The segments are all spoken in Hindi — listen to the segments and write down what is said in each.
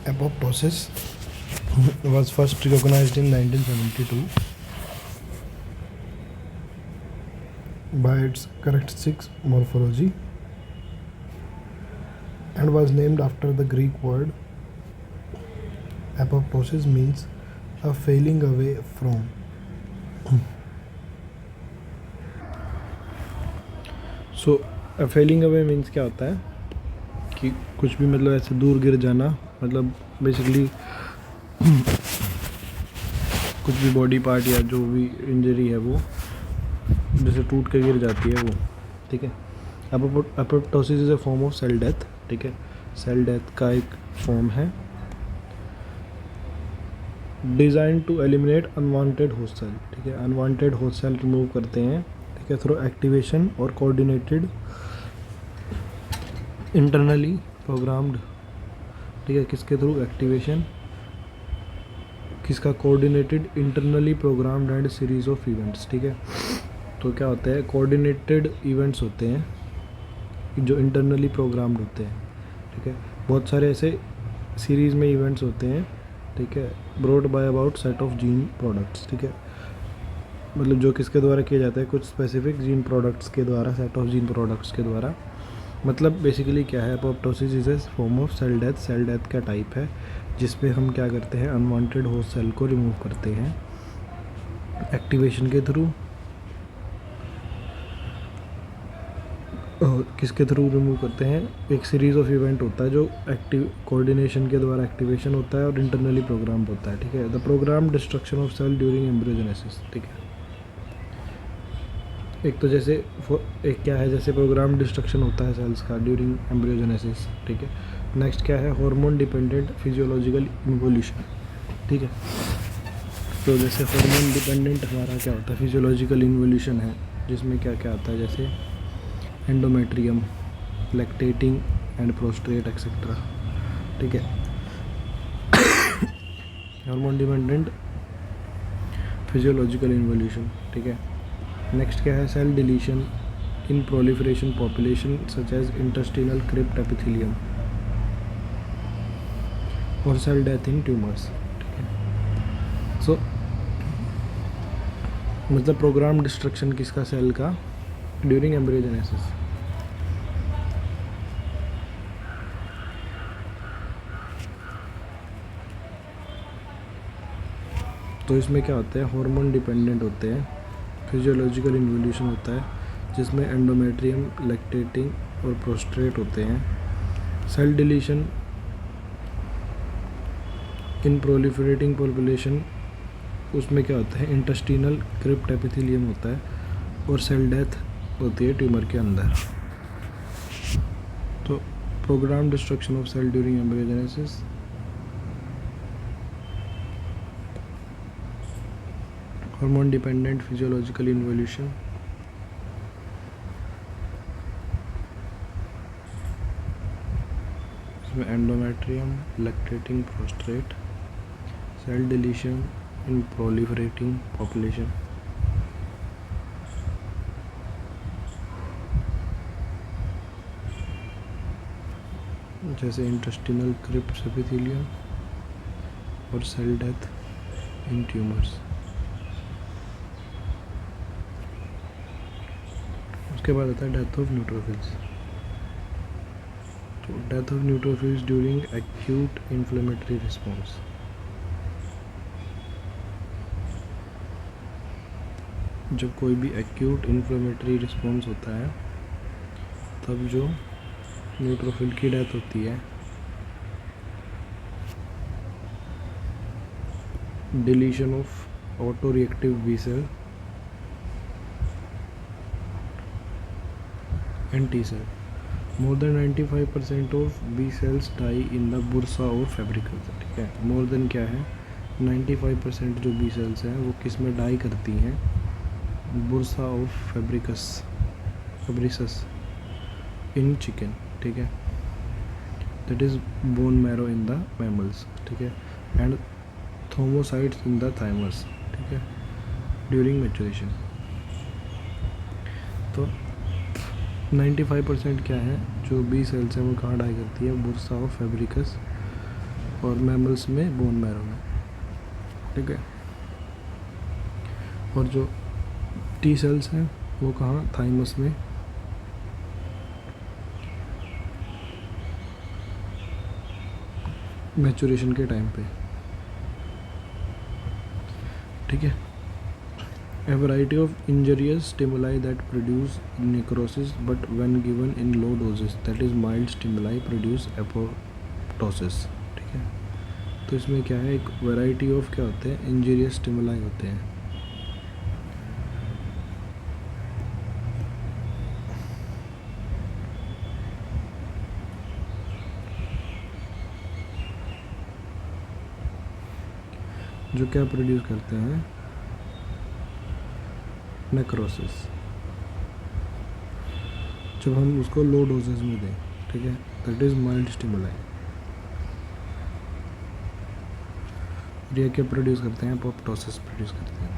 Apoptosis was first recognized in 1972 by its characteristic morphology and was named after the Greek word apoptosis, means a failing away from. So failing away means क्या होता है कि कुछ भी मतलब ऐसे दूर गिर जाना, मतलब बेसिकली कुछ भी बॉडी पार्ट या जो भी इंजरी है वो जैसे टूट के गिर जाती है वो, ठीक है। Apoptosis is a form of cell death, ठीक है। सेल डेथ का एक फॉर्म है designed to eliminate unwanted host cell, ठीक है। अनवांटेड होस्ट सेल रिमूव करते हैं, ठीक है, थ्रू एक्टिवेशन और कोऑर्डिनेटेड इंटरनली प्रोग्राम्ड, ठीक है। किसके थ्रू? एक्टिवेशन, किसका? Coordinated internally programmed and series of events, ठीक है। तो क्या होता है? कोऑर्डिनेटेड इवेंट्स होते हैं जो इंटरनली प्रोग्राम्ड होते हैं, ठीक है। बहुत सारे ऐसे सीरीज़ में इवेंट्स होते हैं, ठीक है, brought by about set of gene products, ठीक है। मतलब जो किसके द्वारा किया जाता है? कुछ स्पेसिफिक जीन प्रोडक्ट्स के द्वारा, सेट ऑफ जीन प्रोडक्ट्स के द्वारा। मतलब बेसिकली क्या है? Apoptosis is a form of cell death. Cell death का टाइप है जिसमें हम क्या करते हैं? अनवांटेड होस्ट सेल को रिमूव करते हैं एक्टिवेशन के थ्रू। किसके थ्रू रिमूव करते हैं? एक सीरीज़ ऑफ इवेंट होता है जो एक्टिव कोऑर्डिनेशन के द्वारा एक्टिवेशन होता है और इंटरनली प्रोग्राम होता है, ठीक है। The program destruction of cell during embryogenesis, ठीक है। एक तो जैसे एक क्या है, जैसे प्रोग्राम डिस्ट्रक्शन होता है सेल्स का ड्यूरिंग एम्ब्रियोजेनेसिस, ठीक है। नेक्स्ट क्या है? हार्मोन डिपेंडेंट फिजियोलॉजिकल इन्वोल्यूशन, ठीक है। तो जैसे हार्मोन डिपेंडेंट हमारा क्या होता है? फिजियोलॉजिकल इन्वोल्यूशन है, जिसमें क्या क्या आता है? जैसे endometrium, lactating and prostate etcetera, ठीक है। हार्मोन डिपेंडेंट फिजियोलॉजिकल इन्वोल्यूशन, ठीक है। नेक्स्ट क्या है? Cell deletion in proliferation population such as intestinal crypt epithelium और सेल डेथ इन ट्यूमर्स, ठीक है। सो मतलब प्रोग्राम डिस्ट्रक्शन किसका? सेल का ड्यूरिंग एम्ब्रियोजेनेसिस। तो इसमें क्या होता है? हार्मोन डिपेंडेंट होते हैं, फिजियोलॉजिकल इन्वोल्यूशन होता है जिसमें एंडोमेट्रियम, लैक्टेटिंग और प्रोस्ट्रेट होते हैं। Cell deletion in proliferating population, उसमें क्या होता है? इंटेस्टिनल क्रिप्ट एपिथेलियम होता है और सेल डेथ होती है ट्यूमर के अंदर। तो programme destruction of cell during embryogenesis, hormone dependent physiological involution, इसमें endometrium, lactating, prostate, cell deletion in proliferating population, जैसे इंटेस्टिनल क्रिप्ट एपिथेलियम और सेल डेथ इन ट्यूमर्स। उसके बाद आता है डेथ ऑफ न्यूट्रोफिल्स। तो death of neutrophils during acute inflammatory response, जब कोई भी एक्यूट इन्फ्लेमेटरी रिस्पॉन्स होता है तब जो न्यूट्रोफिल की डेथ होती है। Deletion of auto reactive B cell and T cell. More than 95% of B cells die in the bursa और फेब्रिकस, ठीक है। मोर देन क्या है? 95% जो बी सेल्स हैं वो किस में डाई करती हैं? बुर्सा ऑफ फेब्रिसस इन चिकन, ठीक है। That is bone marrow in the mammals, ठीक है, एंड थोमोसाइट्स इन द थाइमस, ठीक है, ड्यूरिंग मैच्योरेशन। तो 95% क्या है जो बी सेल्स हैं वो कहाँ डाई करती है? बुर्सा ऑफ फेब्रिकस और मैमल्स में बोन मैरो में, ठीक है। और जो टी सेल्स हैं वो कहाँ, थाइमस में, मैचुरेशन के टाइम पे, ठीक है। A variety of injurious stimuli that produce necrosis, but when given in low doses, that is mild stimuli, produce apoptosis, ठीक है। तो इसमें क्या है, एक वैरायटी ऑफ क्या होते हैं, इंजीरियस स्टिमुलाई होते हैं। जो क्या प्रोड्यूस करते हैं, नेक्रोसिस, जब हम उसको लो डोजेज में दें, ठीक है, दैट इज़ माइल्ड स्टिमुलाई। ये क्या प्रोड्यूस करते हैं, एपोप्टोसिस प्रोड्यूस करते हैं।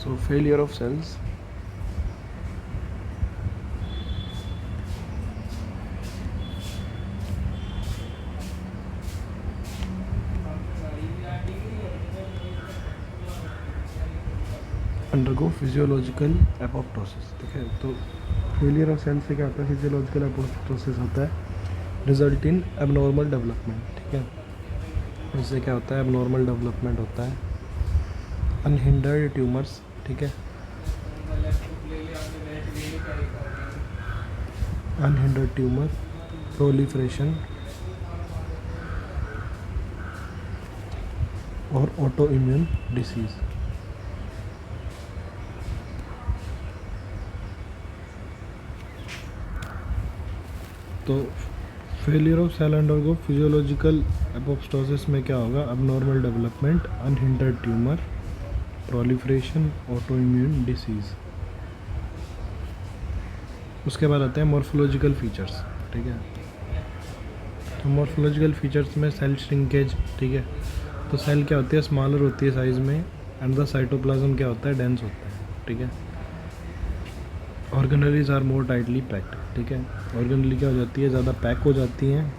So failure of cells, undergo physiological apoptosis, ठीक है। तो फेलियर ऑफ सेल से क्या होता है, फिजियोलॉजिकल एपोप्टोसिस होता है, रिजल्ट इन एबनॉर्मल डेवलपमेंट, ठीक है। इससे क्या होता है, एबनॉर्मल डेवलपमेंट होता है, अनहिंडर्ड ट्यूमर्स, ठीक है, अनहिंडर्ड ट्यूमर, प्रोलिफरेशन और ऑटो इम्यून डिसीज। तो failure of cell undergo physiological apoptosis में क्या होगा, abnormal development, unhindered tumour, proliferation, autoimmune disease. उसके बाद आते हैं मॉर्फोलॉजिकल फीचर्स, ठीक है। तो मॉर्फोलॉजिकल फीचर्स में सेल श्रिंकेज, ठीक है। तो सेल क्या होती है, स्मॉलर होती है साइज़ में, एंड द साइटोप्लाज्म क्या होता है, डेंस होता है, ठीक है। Organelles are more tightly packed, ठीक है। ऑर्गेनली क्या हो जाती है, ज़्यादा पैक हो जाती हैं,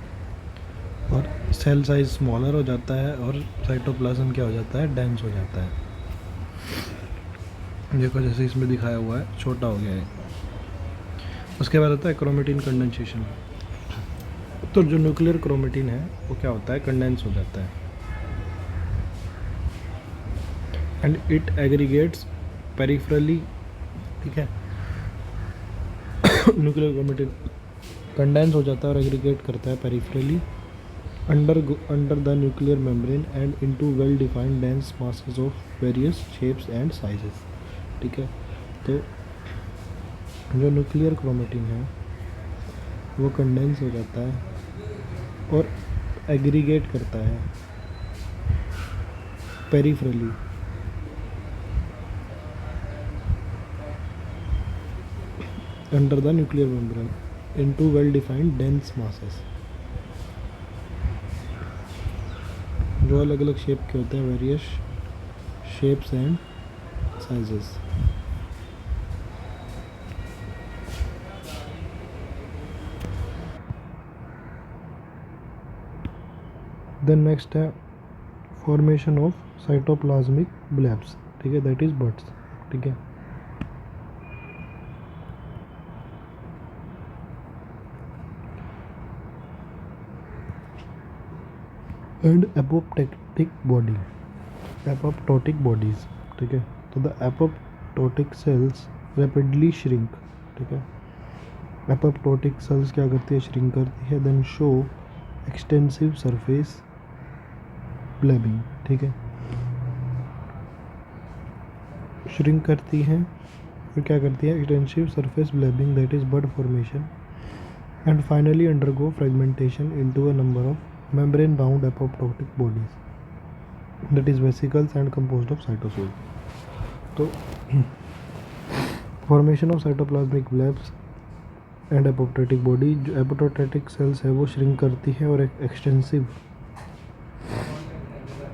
और सेल साइज स्मॉलर हो जाता है, और साइटोप्लाज्म क्या हो जाता है, डेंस हो जाता है। देखो जैसे इसमें दिखाया हुआ है, छोटा हो गया है। उसके बाद आता है क्रोमेटिन कंडेंसेशन। तो जो न्यूक्लियर क्रोमेटिन है वो क्या होता है, कंडेंस हो जाता है, एंड इट एग्रीगेट्स पेरिफेरली, ठीक है। न्यूक्लियर क्रोमेटिन कंडेंस हो जाता है और एग्रीगेट करता है peripherally under the nuclear membrane and into well defined dense masses of various shapes and sizes, ठीक है। तो जो न्यूक्लियर क्रोमेटिन है वो कंडेंस हो जाता है और एग्रीगेट करता है peripherally under the nuclear membrane into well defined dense masses, जो अलग अलग शेप के होते हैं, various shapes and sizes. Then next है फॉर्मेशन ऑफ साइटोप्लाज्मिक ब्लब्स, ठीक है, दैट इज बड्स, ठीक है। And apoptotic body, apoptotic bodies, ठीक है। तो the apoptotic cells rapidly shrink, ठीक है। एपोप्टोटिक सेल्स क्या करती है, श्रिंक करती है, then show extensive surface blebbing, ठीक है। श्रिंक करती है फिर क्या करती है, extensive surface blebbing, that is bud formation, and finally undergo fragmentation into a number of membrane bound apoptotic bodies, that is vesicles and composed of cytosol. तो formation of cytoplasmic blobs and apoptotic body, जो एपोप्टोटिक सेल्स है वो श्रिंक करती है और एक एक्सटेंसिव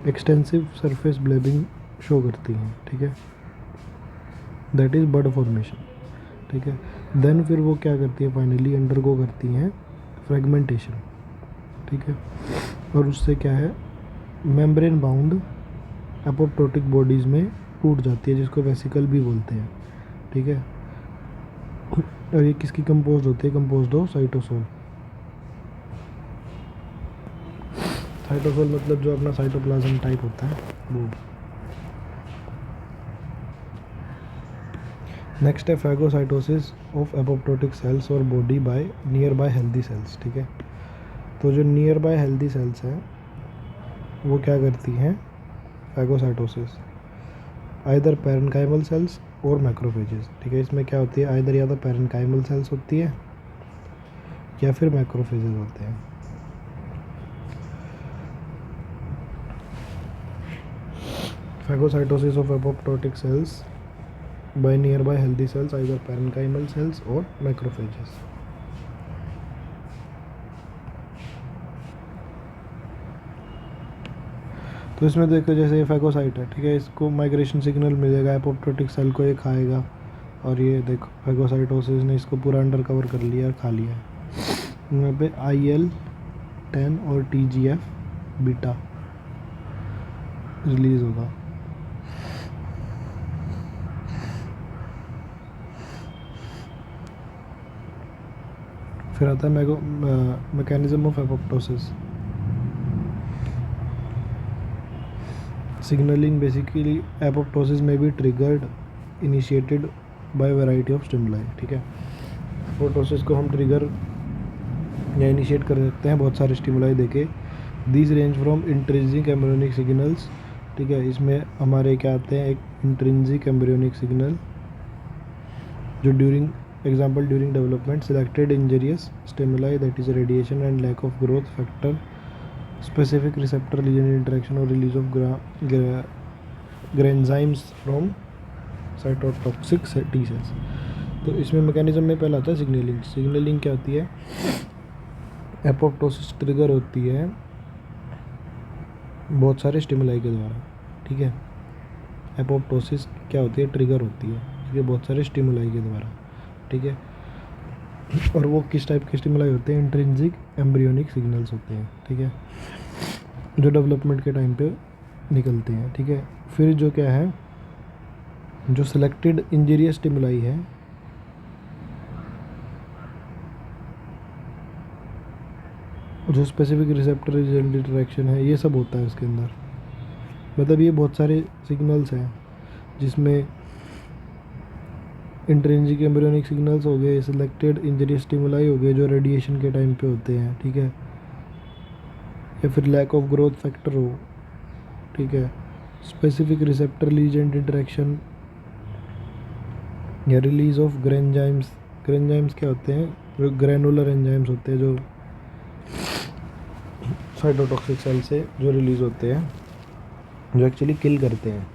एक्सटेंसिव सरफेस ब्लेबिंग शो करती हैं, ठीक है, दैट इज़ बड फॉर्मेशन, ठीक है। देन फिर वो क्या करती है, फाइनली अंडरगो करती हैं फ्रेगमेंटेशन, ठीक है, और उससे क्या है, मेम्ब्रेन बाउंड एपोप्टोटिक बॉडीज़ में टूट जाती है, जिसको वेसिकल भी बोलते हैं, ठीक है। और ये किसकी कंपोज होती है, कंपोज्ड ऑफ साइटोसोल। साइटोसोल मतलब जो अपना साइटोप्लाज्म टाइप होता है वो। नेक्स्ट है फैगोसाइटोसिस ऑफ एपोप्टोटिक सेल्स और body by nearby healthy sales, ठीक है। तो जो नियर बाय हेल्दी सेल्स हैं वो क्या करती हैं, phagocytosis, either parenchymal cells or macrophages, ठीक है। इसमें क्या होती है, आइदर या तो पैरेन्काइमल सेल्स होती है या फिर मैक्रोफेजेस होते हैं। Phagocytosis of apoptotic cells by nearby healthy cells, either parenchymal cells or macrophages. तो इसमें देखो जैसे ये फैगोसाइट है, ठीक है, इसको माइग्रेशन सिग्नल मिलेगा, एपोप्टोटिक सेल को ये खाएगा, और ये देखो फैगोसाइटोसिस ने इसको पूरा अंडर कवर कर लिया और खा लिया है। यहाँ पे IL-10 और TGF बीटा रिलीज होगा। फिर आता है mechanism of apoptosis. Signalling basically apoptosis में भी triggered initiated by variety of stimuli, ठीक है। एपोप्टोसिस को हम ट्रिगर या इनिशिएट कर सकते हैं बहुत सारे स्टिमुलाई देके। These range from intrinsic embryonic signals, ठीक है, इसमें हमारे क्या आते हैं, एक इंट्रिंसिक एम्ब्रियोनिक सिग्नल जो during example during development selected injurious stimuli that is radiation and lack of growth factor, specific receptor ligand interaction और release of granzymes from cytotoxic T cells. तो इसमें मैकेनिज्म में पहला आता है सिग्नलिंग। सिग्नलिंग क्या होती है, एपोप्टोसिस ट्रिगर होती है बहुत सारे स्टिमुलाई के द्वारा, ठीक है। एपोप्टोसिस क्या होती है, ट्रिगर होती है, ठीक है, बहुत सारे स्टिमुलाई के द्वारा, ठीक है। और वो किस टाइप के स्टिमुलाई होते हैं, इंट्रिंसिक एम्ब्रियोनिक सिग्नल्स होते हैं, ठीक है, जो डेवलपमेंट के टाइम पे निकलते हैं, ठीक है। फिर जो क्या है, जो सिलेक्टेड इंजीरियस स्टिमुलाई है, जो स्पेसिफिक रिसेप्टर इंटरेक्शन है, ये सब होता है इसके अंदर। मतलब ये बहुत सारे सिग्नल्स हैं जिसमें इंट्रिंसिक एम्ब्रियोनिक सिग्नल्स हो गए, सिलेक्टेड इंजरियस स्टिमुलाई हो गए जो रेडिएशन के टाइम पे होते हैं, ठीक है, या फिर लैक ऑफ ग्रोथ फैक्टर हो, ठीक है, स्पेसिफिक रिसेप्टर लीजेंट इंटरेक्शन या रिलीज ऑफ ग्रेन्जाइम्स। ग्रेन्जाइम्स क्या होते हैं, जो ग्रैनुलर एंजाइम्स होते हैं जो साइटोटॉक्सिक सेल से जो रिलीज होते हैं, जो एक्चुअली किल करते हैं।